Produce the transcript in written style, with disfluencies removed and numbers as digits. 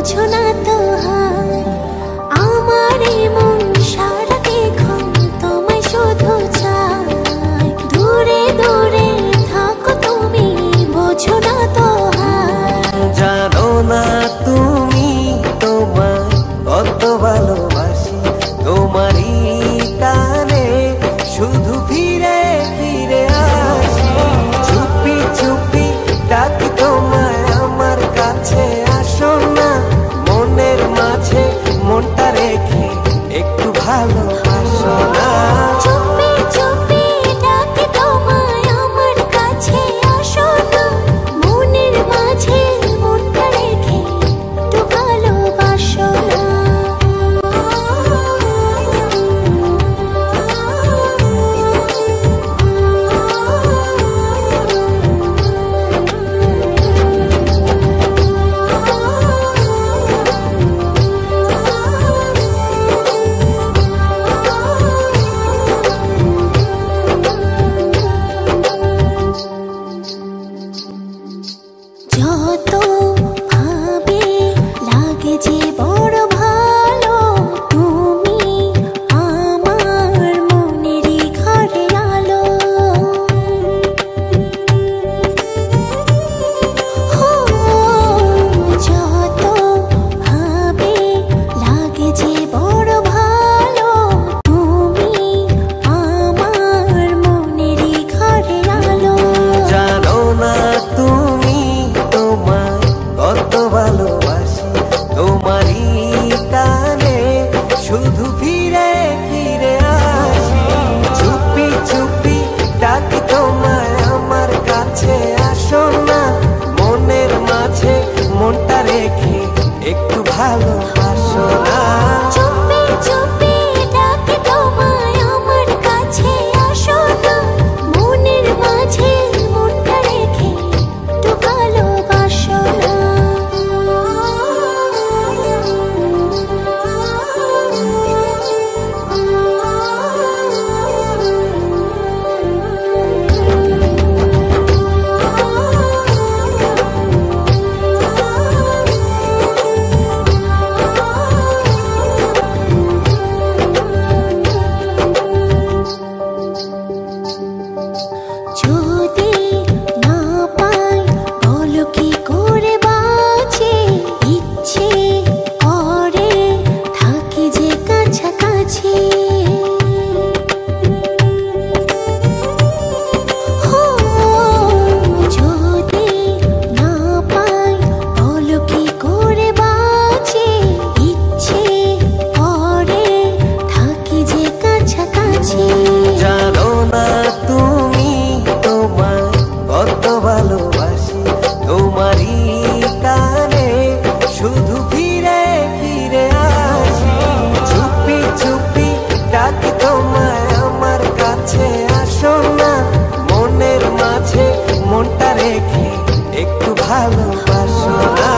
বোঝো না তো হায় আমার মন সারাক্ষণ তোমায় শুধু চায়। দূরে দূরে থাকো তুমি বোঝো না তো হায়। জানো না তুমি তোমায় কত ভালোবাসি, তোমারই টানে শুধু ফিরে ফিরে আসি। চুপি চুপি ডাকি তোমায় আমার কাছে, আসো না মনের মাঝে মনটা রেখে একটু ভালোবাসো না। চুপি চুপি ডাকি তোমায় আমার কাছে, আসো না মনের মাঝে মনটা রেখে একটু ভালোবাসো না। যত ভাবে লাগে যে বড় ভালো, তুমি আমার মনেরই ঘরে আলো। যত ভাবে লাগে যে বড় ভালো, তুমি আমার মনেরই ঘরে আলো। জানো না তুমি তোমায় কত ভালোবাসি, তোমারই টানে শুধু ফিরে ফিরে আসি। চুপি চুপি ডাকি তোমায় আমার কাছে, আসো না মনের মাঝে মনটা রেখে একটু ভালোবাসো না। চুপি চুপি ডাকি তোমায় আমার কাছে, আসো না মনের মাঝে মনটা রেখে একটু ভালোবাসো না। যদি না পাই বলো কি করে বাঁচি, ইচ্ছে করে থাকি যে কাছাকাছি। যদি না পাই বলো কি করে বাঁচি, ইচ্ছে করে থাকি যে কাছাকাছি। জানো না তুমি তোমায় কত ভালোবাসি, তোমারই টানে শুধু ফিরে ফিরে আসি। চুপি চুপি ডাকি তোমায় আমার কাছে, আসো না মনের মাঝে মনটা রেখে একটু ভালোবাসো না।